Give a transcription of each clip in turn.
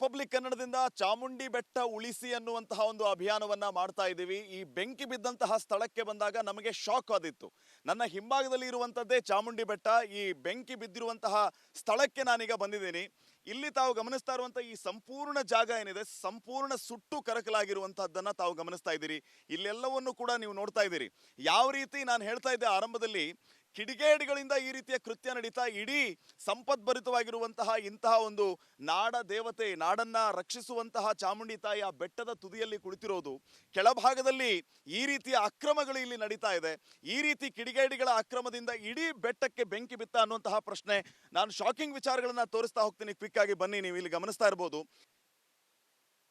Republic ಕನ್ನಡದಿಂದ ಚಾಮುಂಡಿ ಬೆಟ್ಟ ಉಳಿಸಿ ಅನ್ನುವಂತಹ ಒಂದು ಅಭಿಯಾನವನ್ನ ಮಾಡ್ತಾ ಇದ್ದೀವಿ. ಈ ಬೆಂಕಿ ಬಿದ್ದಂತಹ ಸ್ಥಳಕ್ಕೆ ಬಂದಾಗ ನಮಗೆ ಶಾಕ್ ಆದಿತ್ತು. ನನ್ನ ಹಿಂಭಾಗದಲ್ಲಿ ಇರುವಂತದ್ದೇ ಚಾಮುಂಡಿ ಬೆಟ್ಟ. ಈ ಬೆಂಕಿ ಬಿದ್ದಿರುವಂತಹ ಸ್ಥಳಕ್ಕೆ ನಾನೀಗ ಬಂದಿದ್ದೀನಿ. ಇಲ್ಲಿ ತಾವು ಗಮನಿಸ್ತಾ ಇರುವಂತಹ ಈ ಸಂಪೂರ್ಣ ಜಾಗ ಏನಿದೆ, ಸಂಪೂರ್ಣ ಸುಟ್ಟು ಕರಕಲಾಗಿರುವಂತಹದ್ದನ್ನ ತಾವು ಗಮನಿಸ್ತಾ ಇದ್ದೀರಿ. ಇಲ್ಲೆಲ್ಲವನ್ನು ಕೂಡ ನೀವು ನೋಡ್ತಾ ಇದ್ದೀರಿ. ಯಾವ ರೀತಿ ನಾನು ಹೇಳ್ತಾ ಇದ್ದೆ ಆರಂಭದಲ್ಲಿ, ಕಿಡಿಗೇಡಿಗಳಿಂದ ಈ ರೀತಿಯ ಕೃತ್ಯ ನಡೀತಾ ಇಡೀ ಸಂಪದ್ಭರಿತವಾಗಿರುವಂತಹ ಇಂತಹ ಒಂದು ನಾಡ ದೇವತೆ, ನಾಡನ್ನ ರಕ್ಷಿಸುವಂತಹ ಚಾಮುಂಡಿ ತಾಯಿ ಆ ಬೆಟ್ಟದ ತುದಿಯಲ್ಲಿ ಕುಳಿತಿರೋದು, ಕೆಳಭಾಗದಲ್ಲಿ ಈ ರೀತಿಯ ಅಕ್ರಮಗಳು ಇಲ್ಲಿ ನಡೀತಾ ಇದೆ. ಈ ರೀತಿ ಕಿಡಿಗೇಡಿಗಳ ಅಕ್ರಮದಿಂದ ಇಡೀ ಬೆಟ್ಟಕ್ಕೆ ಬೆಂಕಿ ಬಿತ್ತ ಅನ್ನುವಂತಹ ಪ್ರಶ್ನೆ. ನಾನು ಶಾಕಿಂಗ್ ವಿಚಾರಗಳನ್ನ ತೋರಿಸ್ತಾ ಹೋಗ್ತೀನಿ. ಕ್ವಿಕ್ ಆಗಿ ಬನ್ನಿ. ನೀವು ಇಲ್ಲಿ ಗಮನಿಸ್ತಾ ಇರಬಹುದು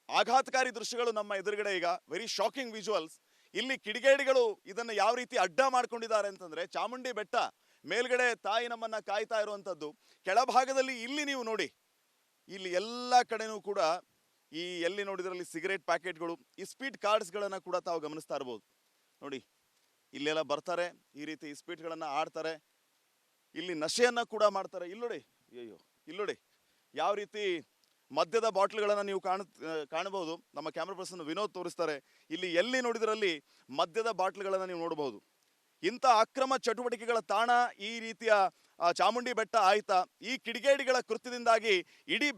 ಆಘಾತಕಾರಿ ದೃಶ್ಯಗಳು ನಮ್ಮ ಎದುರುಗಡೆ. ಈಗ ವೆರಿ ಶಾಕಿಂಗ್ ವಿಜುವಲ್ಸ್. ಇಲ್ಲಿ ಕಿಡಿಗೇಡಿಗಳು ಇದನ್ನು ಯಾವ ರೀತಿ ಅಡ್ಡ ಮಾಡ್ಕೊಂಡಿದ್ದಾರೆ ಅಂತಂದ್ರೆ, ಚಾಮುಂಡಿ ಬೆಟ್ಟ ಮೇಲ್ಗಡೆ ತಾಯಿ ನಮ್ಮನ್ನ ಕಾಯ್ತಾ ಇರುವಂತದ್ದು, ಕೆಳಭಾಗದಲ್ಲಿ ಇಲ್ಲಿ ನೀವು ನೋಡಿ, ಇಲ್ಲಿ ಎಲ್ಲ ಕಡೆನೂ ಕೂಡ ಈ ಎಲ್ಲಿ ನೋಡಿದ್ರಲ್ಲಿ ಸಿಗರೇಟ್ ಪ್ಯಾಕೆಟ್ಗಳು, ಇಸ್ಪೀಟ್ ಕಾರ್ಡ್ಸ್ಗಳನ್ನ ಕೂಡ ತಾವು ಗಮನಿಸ್ತಾ ಇರ್ಬೋದು. ನೋಡಿ, ಇಲ್ಲೆಲ್ಲ ಬರ್ತಾರೆ, ಈ ರೀತಿ ಇಸ್ಪೀಟ್ಗಳನ್ನ ಆಡ್ತಾರೆ, ಇಲ್ಲಿ ನಶೆಯನ್ನ ಕೂಡ ಮಾಡ್ತಾರೆ. ಇಲ್ಲೋಡಿ, ಅಯ್ಯೋ ಇಲ್ಲೋಡಿ ಯಾವ ರೀತಿ ಮದ್ಯದ ಬಾಟ್ಲ್ಗಳನ್ನು ನೀವು ಕಾಣಬಹುದು. ನಮ್ಮ ಕ್ಯಾಮ್ರಾ ಪರ್ಸನ್ ವಿನೋದ್ ತೋರಿಸ್ತಾರೆ. ಇಲ್ಲಿ ಎಲ್ಲಿ ನೋಡಿದ್ರಲ್ಲಿ ಮದ್ಯದ ಬಾಟ್ಲ್ಗಳನ್ನು ನೀವು ನೋಡಬಹುದು. ಇಂಥ ಅಕ್ರಮ ಚಟುವಟಿಕೆಗಳ ತಾಣ ಈ ರೀತಿಯ ಚಾಮುಂಡಿ ಬೆಟ್ಟ ಆಯ್ತಾ. ಈ ಕಿಡಿಗೇಡಿಗಳ ಕೃತ್ಯದಿಂದಾಗಿ ಇಡೀ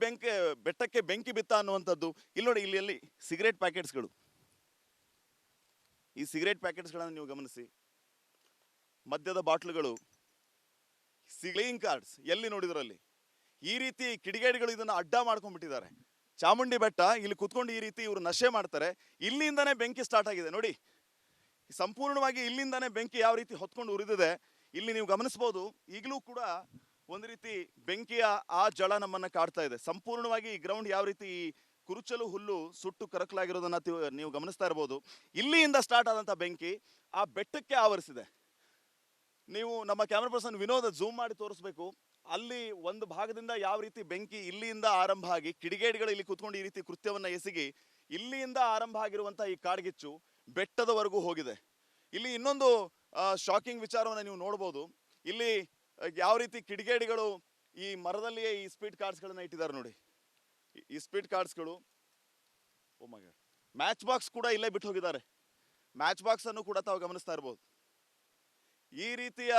ಬೆಟ್ಟಕ್ಕೆ ಬೆಂಕಿ ಬಿತ್ತ ಅನ್ನುವಂಥದ್ದು. ಇಲ್ಲಿ ನೋಡಿ, ಇಲ್ಲಿ ಸಿಗರೇಟ್ ಪ್ಯಾಕೆಟ್ಸ್ಗಳು, ಈ ಸಿಗರೇಟ್ ಪ್ಯಾಕೆಟ್ಸ್ಗಳನ್ನು ನೀವು ಗಮನಿಸಿ, ಮದ್ಯದ ಬಾಟ್ಲುಗಳು, ಪ್ಲೇಯಿಂಗ್ ಕಾರ್ಡ್ಸ್ ಎಲ್ಲಿ ನೋಡಿದ್ರಲ್ಲಿ. ಈ ರೀತಿ ಕಿಡಿಗೇಡಿಗಳು ಇದನ್ನ ಅಡ್ಡ ಮಾಡ್ಕೊಂಡ್ಬಿಟ್ಟಿದ್ದಾರೆ. ಚಾಮುಂಡಿ ಬೆಟ್ಟ ಇಲ್ಲಿ ಕುತ್ಕೊಂಡು ಈ ರೀತಿ ಇವರು ನಶೆ ಮಾಡ್ತಾರೆ. ಇಲ್ಲಿಂದಾನೇ ಬೆಂಕಿ ಸ್ಟಾರ್ಟ್ ಆಗಿದೆ ನೋಡಿ. ಸಂಪೂರ್ಣವಾಗಿ ಇಲ್ಲಿಂದಾನೇ ಬೆಂಕಿ ಯಾವ ರೀತಿ ಹೊತ್ಕೊಂಡು ಉರಿದಿದೆ ಇಲ್ಲಿ ನೀವು ಗಮನಿಸಬಹುದು. ಈಗಲೂ ಕೂಡ ಒಂದು ರೀತಿ ಬೆಂಕಿಯ ಆ ಜಳ ನಮ್ಮನ್ನ ಕಾಡ್ತಾ ಇದೆ. ಸಂಪೂರ್ಣವಾಗಿ ಈ ಗ್ರೌಂಡ್ ಯಾವ ರೀತಿ ಕುರುಚಲು ಹುಲ್ಲು ಸುಟ್ಟು ಕರಕಲಾಗಿರೋದನ್ನ ನೀವು ಗಮನಿಸ್ತಾ ಇರಬಹುದು. ಇಲ್ಲಿಂದ ಸ್ಟಾರ್ಟ್ ಆದಂತ ಬೆಂಕಿ ಆ ಬೆಟ್ಟಕ್ಕೆ ಆವರಿಸಿದೆ. ನೀವು ನಮ್ಮ ಕ್ಯಾಮ್ರಾ ಪರ್ಸನ್ ವಿನೋದ್ ಝೂಮ್ ಮಾಡಿ ತೋರಿಸ್ಬೇಕು. ಅಲ್ಲಿ ಒಂದು ಭಾಗದಿಂದ ಯಾವ ರೀತಿ ಬೆಂಕಿ ಇಲ್ಲಿಂದ ಆರಂಭ ಆಗಿ ಕಿಡಿಗೇಡಿಗಳು ಇಲ್ಲಿ ಕುತ್ಕೊಂಡು ಈ ರೀತಿ ಕೃತ್ಯವನ್ನ ಎಸಗಿ ಇಲ್ಲಿಂದ ಆರಂಭ ಆಗಿರುವಂತಹ ಈ ಕಾಡ್ಗಿಚ್ಚು ಬೆಟ್ಟದವರೆಗೂ ಹೋಗಿದೆ. ಇಲ್ಲಿ ಇನ್ನೊಂದು ಶಾಕಿಂಗ್ ವಿಚಾರವನ್ನ ನೀವು ನೋಡ್ಬೋದು. ಇಲ್ಲಿ ಯಾವ ರೀತಿ ಕಿಡಿಗೇಡಿಗಳು ಈ ಮರದಲ್ಲಿಯೇ ಈ ಸ್ಪೀಡ್ ಕಾರ್ಡ್ಸ್ಗಳನ್ನ ಇಟ್ಟಿದ್ದಾರೆ ನೋಡಿ. ಈ ಸ್ಪೀಡ್ ಕಾರ್ಡ್ಸ್ಗಳು, ಓ ಮೈ ಗಾಡ್, ಮ್ಯಾಚ್ ಬಾಕ್ಸ್ ಕೂಡ ಇಲ್ಲೇ ಬಿಟ್ಟು ಹೋಗಿದ್ದಾರೆ. ಮ್ಯಾಚ್ ಬಾಕ್ಸ್ ಅನ್ನು ಕೂಡ ತಾವು ಗಮನಿಸ್ತಾ ಇರ್ಬೋದು. ಈ ರೀತಿಯ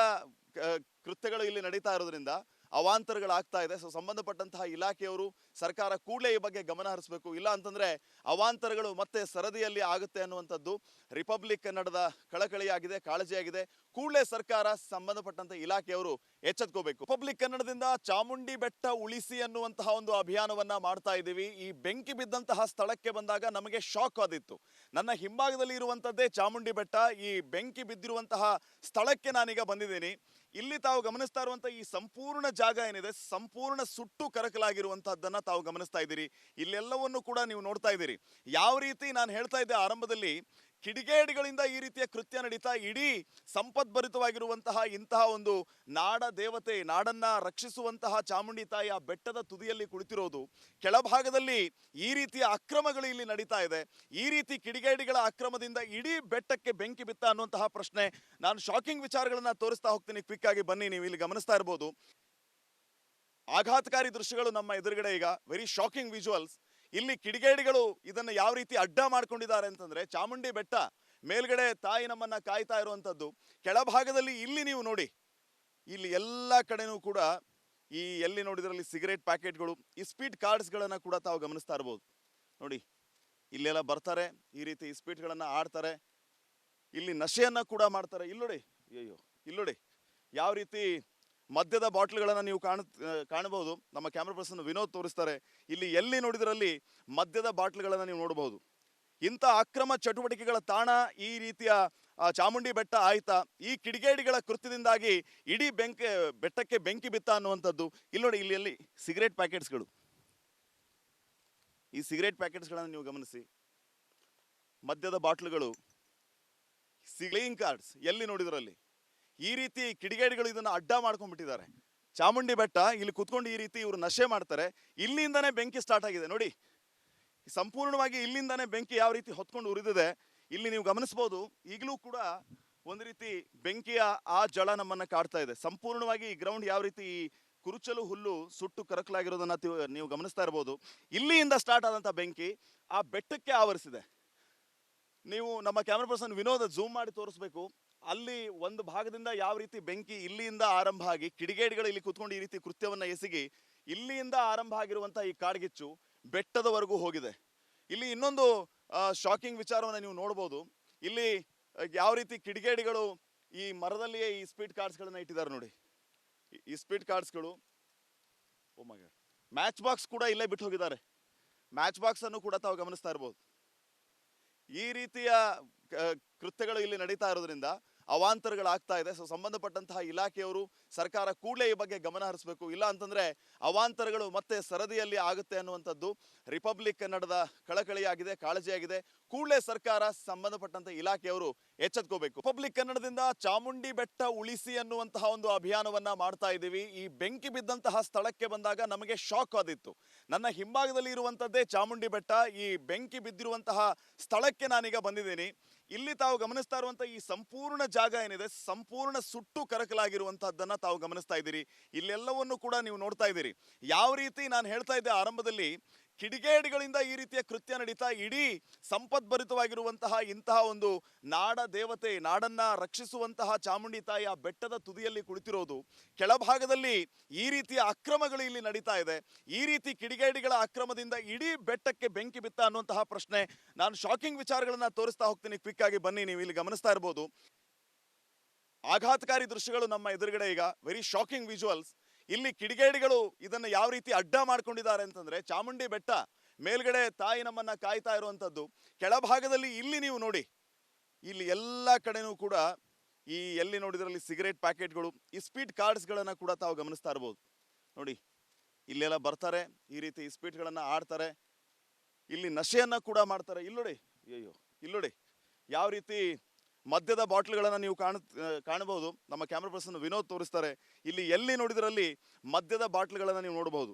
ಕೃತ್ಯಗಳು ಇಲ್ಲಿ ನಡೀತಾ ಇರೋದ್ರಿಂದ ಅವಾಂತರಗಳಾಗ್ತಾ ಇದೆ. ಸೊ ಸಂಬಂಧಪಟ್ಟಂತಹ ಇಲಾಖೆಯವರು, ಸರ್ಕಾರ ಕೂಡಲೇ ಈ ಬಗ್ಗೆ ಗಮನ ಹರಿಸಬೇಕು. ಇಲ್ಲ ಅಂತಂದ್ರೆ ಅವಾಂತರಗಳು ಮತ್ತೆ ಸರದಿಯಲ್ಲಿ ಆಗುತ್ತೆ ಅನ್ನುವಂಥದ್ದು ರಿಪಬ್ಲಿಕ್ ಕನ್ನಡದ ಕಳಕಳಿಯಾಗಿದೆ, ಕಾಳಜಿಯಾಗಿದೆ. ಕೂಡಲೇ ಸರ್ಕಾರ, ಸಂಬಂಧಪಟ್ಟಂತ ಇಲಾಖೆಯವರು ಎಚ್ಚೆತ್ಕೋಬೇಕು. ರಿಪಬ್ಲಿಕ್ ಕನ್ನಡದಿಂದ ಚಾಮುಂಡಿ ಬೆಟ್ಟ ಉಳಿಸಿ ಅನ್ನುವಂತಹ ಒಂದು ಅಭಿಯಾನವನ್ನ ಮಾಡ್ತಾ ಇದ್ದೀವಿ. ಈ ಬೆಂಕಿ ಬಿದ್ದಂತಹ ಸ್ಥಳಕ್ಕೆ ಬಂದಾಗ ನಮಗೆ ಶಾಕ್ ಆದಿತ್ತು. ನನ್ನ ಹಿಂಭಾಗದಲ್ಲಿ ಇರುವಂತದ್ದೇ ಚಾಮುಂಡಿ ಬೆಟ್ಟ. ಈ ಬೆಂಕಿ ಬಿದ್ದಿರುವಂತಹ ಸ್ಥಳಕ್ಕೆ ನಾನೀಗ ಬಂದಿದ್ದೀನಿ. ಇಲ್ಲಿ ತಾವು ಗಮನಿಸ್ತಾ ಇರುವಂತಹ ಈ ಸಂಪೂರ್ಣ ಜಾಗ ಏನಿದೆ, ಸಂಪೂರ್ಣ ಸುಟ್ಟು ಕರಕಲಾಗಿರುವಂತಹದ್ದನ್ನ ತಾವು ಗಮನಿಸ್ತಾ ಇದ್ದೀರಿ. ಇಲ್ಲೆಲ್ಲವನ್ನು ಕೂಡ ನೀವು ನೋಡ್ತಾ ಇದ್ದೀರಿ. ಯಾವ ರೀತಿ ನಾನು ಹೇಳ್ತಾ ಇದ್ದೆ ಆರಂಭದಲ್ಲಿ, ಕಿಡಿಗೇಡಿಗಳಿಂದ ಈ ರೀತಿಯ ಕೃತ್ಯ ನಡೀತಾ ಇಡೀ ಸಂಪದ್ಭರಿತವಾಗಿರುವಂತಹ ಇಂತಹ ಒಂದು ನಾಡ ದೇವತೆ, ನಾಡನ್ನ ರಕ್ಷಿಸುವಂತಹ ಚಾಮುಂಡಿ ತಾಯಿ ಆ ಬೆಟ್ಟದ ತುದಿಯಲ್ಲಿ ಕುಳಿತಿರೋದು, ಕೆಳಭಾಗದಲ್ಲಿ ಈ ರೀತಿಯ ಅಕ್ರಮಗಳು ಇಲ್ಲಿ ನಡೀತಾ ಇದೆ. ಈ ರೀತಿ ಕಿಡಿಗೇಡಿಗಳ ಅಕ್ರಮದಿಂದ ಇಡೀ ಬೆಟ್ಟಕ್ಕೆ ಬೆಂಕಿ ಬಿತ್ತ ಅನ್ನುವಂತಹ ಪ್ರಶ್ನೆ. ನಾನು ಶಾಕಿಂಗ್ ವಿಚಾರಗಳನ್ನ ತೋರಿಸ್ತಾ ಹೋಗ್ತೀನಿ. ಕ್ವಿಕ್ ಆಗಿ ಬನ್ನಿ. ನೀವು ಇಲ್ಲಿ ಗಮನಿಸ್ತಾ ಇರಬಹುದು ಆಘಾತಕಾರಿ ದೃಶ್ಯಗಳು ನಮ್ಮ ಎದುರುಗಡೆ. ಈಗ ವೆರಿ ಶಾಕಿಂಗ್ ವಿಜುವಲ್ಸ್. ಇಲ್ಲಿ ಕಿಡಿಗೇಡಿಗಳು ಇದನ್ನು ಯಾವ ರೀತಿ ಅಡ್ಡ ಮಾಡ್ಕೊಂಡಿದ್ದಾರೆ ಅಂತಂದ್ರೆ, ಚಾಮುಂಡಿ ಬೆಟ್ಟ ಮೇಲ್ಗಡೆ ತಾಯಿ ನಮ್ಮನ್ನ ಕಾಯ್ತಾ ಇರುವಂತದ್ದು, ಕೆಳಭಾಗದಲ್ಲಿ ಇಲ್ಲಿ ನೀವು ನೋಡಿ, ಇಲ್ಲಿ ಎಲ್ಲ ಕಡೆನೂ ಕೂಡ ಈ ಎಲ್ಲಿ ನೋಡಿದ್ರಲ್ಲಿ ಸಿಗರೇಟ್ ಪ್ಯಾಕೆಟ್ಗಳು, ಇಸ್ಪೀಟ್ ಕಾರ್ಡ್ಸ್ಗಳನ್ನ ಕೂಡ ತಾವು ಗಮನಿಸ್ತಾ ಇರಬಹುದು. ನೋಡಿ, ಇಲ್ಲೆಲ್ಲ ಬರ್ತಾರೆ, ಈ ರೀತಿ ಇಸ್ಪೀಟ್ಗಳನ್ನ ಆಡ್ತಾರೆ, ಇಲ್ಲಿ ನಶೆಯನ್ನ ಕೂಡ ಮಾಡ್ತಾರೆ. ಇಲ್ಲೋಡಿ, ಅಯ್ಯೋ ಇಲ್ಲೋಡಿ ಯಾವ ರೀತಿ ಮದ್ಯದ ಬಾಟ್ಲ್ಗಳನ್ನ ನೀವು ಕಾಣಬಹುದು. ನಮ್ಮ ಕ್ಯಾಮ್ರಾ ಪರ್ಸನ್ ವಿನೋದ್ ತೋರಿಸ್ತಾರೆ. ಇಲ್ಲಿ ಎಲ್ಲಿ ನೋಡಿದ್ರಲ್ಲಿ ಮದ್ಯದ ಬಾಟ್ಲ್ಗಳನ್ನ ನೀವು ನೋಡಬಹುದು. ಇಂಥ ಅಕ್ರಮ ಚಟುವಟಿಕೆಗಳ ತಾಣ ಈ ರೀತಿಯ ಚಾಮುಂಡಿ ಬೆಟ್ಟ ಆಯ್ತಾ. ಈ ಕಿಡಿಗೇಡಿಗಳ ಕೃತ್ಯದಿಂದಾಗಿ ಇಡೀ ಬೆಟ್ಟಕ್ಕೆ ಬೆಂಕಿ ಬಿತ್ತ ಅನ್ನುವಂಥದ್ದು. ಇಲ್ಲಿ ನೋಡಿ, ಇಲ್ಲಿ ಸಿಗರೇಟ್ ಪ್ಯಾಕೆಟ್ಸ್ಗಳು, ಈ ಸಿಗರೇಟ್ ಪ್ಯಾಕೆಟ್ಸ್ಗಳನ್ನು ನೀವು ಗಮನಿಸಿ, ಮದ್ಯದ ಬಾಟ್ಲುಗಳು, ಪ್ಲೇಯಿಂಗ್ ಕಾರ್ಡ್ಸ್ ಎಲ್ಲಿ ನೋಡಿದ್ರಲ್ಲಿ. ಈ ರೀತಿ ಕಿಡಿಗೇಡಿಗಳು ಇದನ್ನ ಅಡ್ಡ ಮಾಡ್ಕೊಂಡ್ಬಿಟ್ಟಿದ್ದಾರೆ. ಚಾಮುಂಡಿ ಬೆಟ್ಟ ಇಲ್ಲಿ ಕುತ್ಕೊಂಡು ಈ ರೀತಿ ಇವರು ನಶೆ ಮಾಡ್ತಾರೆ. ಇಲ್ಲಿಂದಾನೇ ಬೆಂಕಿ ಸ್ಟಾರ್ಟ್ ಆಗಿದೆ ನೋಡಿ. ಸಂಪೂರ್ಣವಾಗಿ ಇಲ್ಲಿಂದಾನೇ ಬೆಂಕಿ ಯಾವ ರೀತಿ ಹೊತ್ಕೊಂಡು ಉರಿದಿದೆ ಇಲ್ಲಿ ನೀವು ಗಮನಿಸಬಹುದು. ಈಗಲೂ ಕೂಡ ಒಂದು ರೀತಿ ಬೆಂಕಿಯ ಆ ಜಳ ನಮ್ಮನ್ನ ಕಾಡ್ತಾ ಇದೆ. ಸಂಪೂರ್ಣವಾಗಿ ಈ ಗ್ರೌಂಡ್ ಯಾವ ರೀತಿ ಕುರುಚಲು ಹುಲ್ಲು ಸುಟ್ಟು ಕರಕಲಾಗಿರೋದನ್ನ ನೀವು ಗಮನಿಸ್ತಾ ಇರ್ಬೋದು. ಇಲ್ಲಿಯಿಂದ ಸ್ಟಾರ್ಟ್ ಆದಂಥ ಬೆಂಕಿ ಆ ಬೆಟ್ಟಕ್ಕೆ ಆವರಿಸಿದೆ. ನೀವು ನಮ್ಮ ಕ್ಯಾಮ್ರಾ ಪರ್ಸನ್ ವಿನೋದ್ ಝೂಮ್ ಮಾಡಿ ತೋರಿಸ್ಬೇಕು. ಅಲ್ಲಿ ಒಂದು ಭಾಗದಿಂದ ಯಾವ ರೀತಿ ಬೆಂಕಿ ಇಲ್ಲಿಂದ ಆರಂಭ ಆಗಿ ಕಿಡಿಗೇಡಿಗಳು ಇಲ್ಲಿ ಕುತ್ಕೊಂಡು ಈ ರೀತಿ ಕೃತ್ಯವನ್ನ ಎಸಗಿ ಇಲ್ಲಿಂದ ಆರಂಭ ಆಗಿರುವಂತಹ ಈ ಕಾಡ್ಗಿಚ್ಚು ಬೆಟ್ಟದವರೆಗೂ ಹೋಗಿದೆ. ಇಲ್ಲಿ ಇನ್ನೊಂದು ಶಾಕಿಂಗ್ ವಿಚಾರವನ್ನು ನೀವು ನೋಡ್ಬೋದು. ಇಲ್ಲಿ ಯಾವ ರೀತಿ ಕಿಡಿಗೇಡಿಗಳು ಈ ಮರದಲ್ಲಿಯೇ ಈ ಸ್ಪೀಡ್ ಕಾರ್ಡ್ಸ್ಗಳನ್ನ ಇಟ್ಟಿದ್ದಾರೆ ನೋಡಿ. ಈ ಸ್ಪೀಡ್ ಕಾರ್ಡ್ಸ್ಗಳು, ಓ ಮೈ ಗಾಡ್, ಮ್ಯಾಚ್ ಬಾಕ್ಸ್ ಕೂಡ ಇಲ್ಲೇ ಬಿಟ್ಟು ಹೋಗಿದ್ದಾರೆ. ಮ್ಯಾಚ್ ಬಾಕ್ಸ್ ಅನ್ನು ಕೂಡ ತಾವು ಗಮನಿಸ್ತಾ ಇರ್ಬೋದು. ಈ ರೀತಿಯ ಕೃತ್ಯಗಳು ಇಲ್ಲಿ ನಡೀತಾ ಇರೋದ್ರಿಂದ ಅವಾಂತರಗಳಾಗ್ತಾ ಇದೆ. ಸೊ ಸಂಬಂಧಪಟ್ಟಂತಹ ಇಲಾಖೆಯವರು, ಸರ್ಕಾರ ಕೂಡಲೇ ಈ ಬಗ್ಗೆ ಗಮನ ಹರಿಸಬೇಕು. ಇಲ್ಲ ಅಂತಂದ್ರೆ ಅವಾಂತರಗಳು ಮತ್ತೆ ಸರದಿಯಲ್ಲಿ ಆಗುತ್ತೆ ಅನ್ನುವಂಥದ್ದು ರಿಪಬ್ಲಿಕ್ ಕನ್ನಡದ ಕಳಕಳಿಯಾಗಿದೆ, ಕಾಳಜಿಯಾಗಿದೆ. ಕೂಡಲೇ ಸರ್ಕಾರ, ಸಂಬಂಧಪಟ್ಟಂತ ಇಲಾಖೆಯವರು ಎಚ್ಚೆತ್ಕೋಬೇಕು. ರಿಪಬ್ಲಿಕ್ ಕನ್ನಡದಿಂದ ಚಾಮುಂಡಿ ಬೆಟ್ಟ ಉಳಿಸಿ ಅನ್ನುವಂತಹ ಒಂದು ಅಭಿಯಾನವನ್ನ ಮಾಡ್ತಾ ಇದ್ದೀವಿ. ಈ ಬೆಂಕಿ ಬಿದ್ದಂತಹ ಸ್ಥಳಕ್ಕೆ ಬಂದಾಗ ನಮಗೆ ಶಾಕ್ ಆದಿತ್ತು. ನನ್ನ ಹಿಂಭಾಗದಲ್ಲಿ ಇರುವಂತದ್ದೇ ಚಾಮುಂಡಿ ಬೆಟ್ಟ. ಈ ಬೆಂಕಿ ಬಿದ್ದಿರುವಂತಹ ಸ್ಥಳಕ್ಕೆ ನಾನೀಗ ಬಂದಿದ್ದೀನಿ. ಇಲ್ಲಿ ತಾವು ಗಮನಿಸ್ತಾ ಇರುವಂತಹ ಈ ಸಂಪೂರ್ಣ ಜಾಗ ಏನಿದೆ, ಸಂಪೂರ್ಣ ಸುಟ್ಟು ಕರಕಲಾಗಿರುವಂತಹದ್ದನ್ನ ತಾವು ಗಮನಿಸ್ತಾ ಇದ್ದೀರಿ. ಇಲ್ಲೆಲ್ಲವನ್ನು ಕೂಡ ನೀವು ನೋಡ್ತಾ ಇದ್ದೀರಿ. ಯಾವ ರೀತಿ ನಾನು ಹೇಳ್ತಾ ಇದ್ದೆ ಆರಂಭದಲ್ಲಿ, ಕಿಡಿಗೇಡಿಗಳಿಂದ ಈ ರೀತಿಯ ಕೃತ್ಯ ನಡೀತಾ ಇಡೀ ಸಂಪದ್ಭರಿತವಾಗಿರುವಂತಹ ಇಂತಹ ಒಂದು ನಾಡ ದೇವತೆ, ನಾಡನ್ನ ರಕ್ಷಿಸುವಂತಹ ಚಾಮುಂಡಿ ತಾಯಿ ಆ ಬೆಟ್ಟದ ತುದಿಯಲ್ಲಿ ಕುಳಿತಿರೋದು, ಕೆಳಭಾಗದಲ್ಲಿ ಈ ರೀತಿಯ ಅಕ್ರಮಗಳು ಇಲ್ಲಿ ನಡೀತಾ ಇದೆ. ಈ ರೀತಿ ಕಿಡಿಗೇಡಿಗಳ ಅಕ್ರಮದಿಂದ ಇಡೀ ಬೆಟ್ಟಕ್ಕೆ ಬೆಂಕಿ ಬಿತ್ತ ಅನ್ನುವಂತಹ ಪ್ರಶ್ನೆ. ನಾನು ಶಾಕಿಂಗ್ ವಿಚಾರಗಳನ್ನ ತೋರಿಸ್ತಾ ಹೋಗ್ತೀನಿ. ಕ್ವಿಕ್ ಆಗಿ ಬನ್ನಿ. ನೀವು ಇಲ್ಲಿ ಗಮನಿಸ್ತಾ ಇರ್ಬೋದು, ಆಘಾತಕಾರಿ ದೃಶ್ಯಗಳು ನಮ್ಮ ಎದುರುಗಡೆ. ಈಗ ವೆರಿ ಶಾಕಿಂಗ್ ವಿಜುವಲ್ಸ್. ಇಲ್ಲಿ ಕಿಡಿಗೇಡಿಗಳು ಇದನ್ನು ಯಾವ ರೀತಿ ಅಡ್ಡ ಮಾಡ್ಕೊಂಡಿದ್ದಾರೆ ಅಂತಂದ್ರೆ, ಚಾಮುಂಡಿ ಬೆಟ್ಟ ಮೇಲ್ಗಡೆ ತಾಯಿ ನಮ್ಮನ್ನ ಕಾಯ್ತಾ ಇರುವಂತದ್ದು, ಕೆಳಭಾಗದಲ್ಲಿ ಇಲ್ಲಿ ನೀವು ನೋಡಿ, ಇಲ್ಲಿ ಎಲ್ಲ ಕಡೆನೂ ಕೂಡ ಈ ಎಲ್ಲಿ ನೋಡಿದ್ರಲ್ಲಿ ಸಿಗರೇಟ್ ಪ್ಯಾಕೆಟ್ಗಳು, ಈ ಸ್ಪೀಡ್ ಕಾರ್ಡ್ಸ್ಗಳನ್ನ ಕೂಡ ತಾವು ಗಮನಿಸ್ತಾ ಇರ್ಬೋದು ನೋಡಿ. ಇಲ್ಲೆಲ್ಲ ಬರ್ತಾರೆ, ಈ ರೀತಿ ಸ್ಪೀಡ್ಗಳನ್ನ ಆಡ್ತಾರೆ, ಇಲ್ಲಿ ನಶೆಯನ್ನ ಕೂಡ ಮಾಡ್ತಾರೆ. ಇಲ್ಲೋಡಿ, ಅಯ್ಯೋ ಇಲ್ಲೋಡಿ ಯಾವ ರೀತಿ ಮದ್ಯದ ಬಾಟ್ಲ್ಗಳನ್ನು ನೀವು ಕಾಣಬಹುದು. ನಮ್ಮ ಕ್ಯಾಮ್ರಾ ಪರ್ಸನ್ ವಿನೋದ್ ತೋರಿಸ್ತಾರೆ. ಇಲ್ಲಿ ಎಲ್ಲಿ ನೋಡಿದ್ರಲ್ಲಿ ಮದ್ಯದ ಬಾಟ್ಲ್ಗಳನ್ನು ನೀವು ನೋಡಬಹುದು.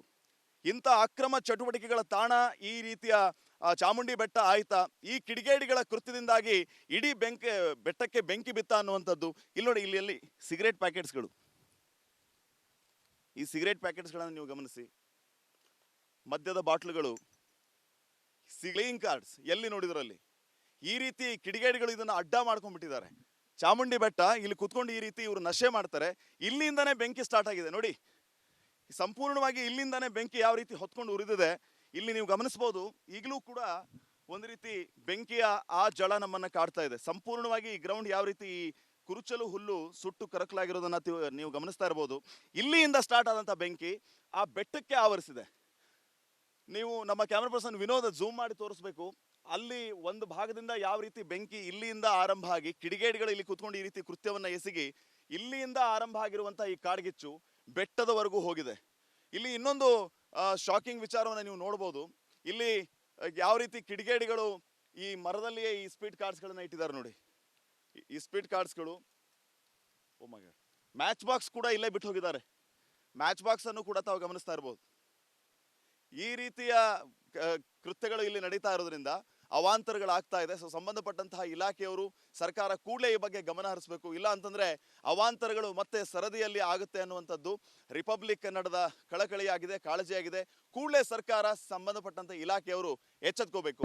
ಇಂಥ ಅಕ್ರಮ ಚಟುವಟಿಕೆಗಳ ತಾಣ ಈ ರೀತಿಯ ಚಾಮುಂಡಿ ಬೆಟ್ಟ ಆಯ್ತಾ? ಈ ಕಿಡಿಗೇಡಿಗಳ ಕೃತ್ಯದಿಂದಾಗಿ ಇಡೀ ಬೆಟ್ಟಕ್ಕೆ ಬೆಂಕಿ ಬಿತ್ತ ಅನ್ನುವಂಥದ್ದು. ಇಲ್ಲಿ ನೋಡಿ, ಇಲ್ಲಿ ಸಿಗರೇಟ್ ಪ್ಯಾಕೆಟ್ಸ್ಗಳು, ಈ ಸಿಗರೇಟ್ ಪ್ಯಾಕೆಟ್ಸ್ಗಳನ್ನು ನೀವು ಗಮನಿಸಿ, ಮದ್ಯದ ಬಾಟ್ಲುಗಳು, ಪ್ಲೇಯಿಂಗ್ ಕಾರ್ಡ್ಸ್ ಎಲ್ಲಿ ನೋಡಿದ್ರಲ್ಲಿ. ಈ ರೀತಿ ಕಿಡಿಗೇಡಿಗಳು ಇದನ್ನ ಅಡ್ಡ ಮಾಡ್ಕೊಂಡ್ಬಿಟ್ಟಿದ್ದಾರೆ. ಚಾಮುಂಡಿ ಬೆಟ್ಟ ಇಲ್ಲಿ ಕುತ್ಕೊಂಡು ಈ ರೀತಿ ಇವರು ನಶೆ ಮಾಡ್ತಾರೆ. ಇಲ್ಲಿಂದಾನೇ ಬೆಂಕಿ ಸ್ಟಾರ್ಟ್ ಆಗಿದೆ ನೋಡಿ. ಸಂಪೂರ್ಣವಾಗಿ ಇಲ್ಲಿಂದಾನೇ ಬೆಂಕಿ ಯಾವ ರೀತಿ ಹೊತ್ಕೊಂಡು ಉರಿದಿದೆ ಇಲ್ಲಿ ನೀವು ಗಮನಿಸಬಹುದು. ಈಗಲೂ ಕೂಡ ಒಂದು ರೀತಿ ಬೆಂಕಿಯ ಆ ಜಳ ನಮ್ಮನ್ನ ಕಾಡ್ತಾ ಇದೆ. ಸಂಪೂರ್ಣವಾಗಿ ಈ ಗ್ರೌಂಡ್ ಯಾವ ರೀತಿ ಈ ಕುರುಚಲು ಹುಲ್ಲು ಸುಟ್ಟು ಕರಕಲಾಗಿರೋದನ್ನ ನೀವು ಗಮನಿಸ್ತಾ ಇರ್ಬೋದು. ಇಲ್ಲಿಂದ ಸ್ಟಾರ್ಟ್ ಆದಂತ ಬೆಂಕಿ ಆ ಬೆಟ್ಟಕ್ಕೆ ಆವರಿಸಿದೆ. ನೀವು ನಮ್ಮ ಕ್ಯಾಮ್ರಾ ಪರ್ಸನ್ ವಿನೋದ್ ಝೂಮ್ ಮಾಡಿ ತೋರಿಸ್ಬೇಕು. ಅಲ್ಲಿ ಒಂದು ಭಾಗದಿಂದ ಯಾವ ರೀತಿ ಬೆಂಕಿ ಇಲ್ಲಿಂದ ಆರಂಭ ಆಗಿ ಕಿಡಿಗೇಡಿಗಳು ಇಲ್ಲಿ ಕುತ್ಕೊಂಡು ಈ ರೀತಿ ಕೃತ್ಯವನ್ನ ಎಸಗಿ ಇಲ್ಲಿಂದ ಆರಂಭ ಆಗಿರುವಂತಹ ಈ ಕಾಡ್ಗಿಚ್ಚು ಬೆಟ್ಟದವರೆಗೂ ಹೋಗಿದೆ. ಇಲ್ಲಿ ಇನ್ನೊಂದು ಶಾಕಿಂಗ್ ವಿಚಾರವನ್ನು ನೀವು ನೋಡ್ಬೋದು. ಇಲ್ಲಿ ಯಾವ ರೀತಿ ಕಿಡಿಗೇಡಿಗಳು ಈ ಮರದಲ್ಲಿಯೇ ಈ ಸ್ಪೀಡ್ ಕಾರ್ಡ್ಸ್ಗಳನ್ನ ಇಟ್ಟಿದ್ದಾರೆ ನೋಡಿ. ಈ ಸ್ಪೀಡ್ ಕಾರ್ಡ್ಸ್ಗಳು, ಓ ಮೈ ಗಾಡ್, ಮ್ಯಾಚ್ ಬಾಕ್ಸ್ ಕೂಡ ಇಲ್ಲೇ ಬಿಟ್ಟು ಹೋಗಿದ್ದಾರೆ. ಮ್ಯಾಚ್ ಬಾಕ್ಸ್ ಅನ್ನು ಕೂಡ ತಾವು ಗಮನಿಸ್ತಾ ಇರ್ಬೋದು. ಈ ರೀತಿಯ ಕೃತ್ಯಗಳು ಇಲ್ಲಿ ನಡೀತಾ ಇರೋದ್ರಿಂದ ಅವಾಂತರಗಳಾಗ್ತಾ ಇದೆ. ಸೊ ಸಂಬಂಧಪಟ್ಟಂತಹ ಇಲಾಖೆಯವರು, ಸರ್ಕಾರ ಕೂಡಲೇ ಈ ಬಗ್ಗೆ ಗಮನ ಹರಿಸಬೇಕು. ಇಲ್ಲ ಅಂತಂದ್ರೆ ಅವಾಂತರಗಳು ಮತ್ತೆ ಸರದಿಯಲ್ಲಿ ಆಗುತ್ತೆ ಅನ್ನುವಂಥದ್ದು ರಿಪಬ್ಲಿಕ್ ಕನ್ನಡದ ಕಳಕಳಿಯಾಗಿದೆ, ಕಾಳಜಿಯಾಗಿದೆ. ಕೂಡಲೇ ಸರ್ಕಾರ, ಸಂಬಂಧಪಟ್ಟಂತ ಇಲಾಖೆಯವರು ಎಚ್ಚೆತ್ಕೋಬೇಕು.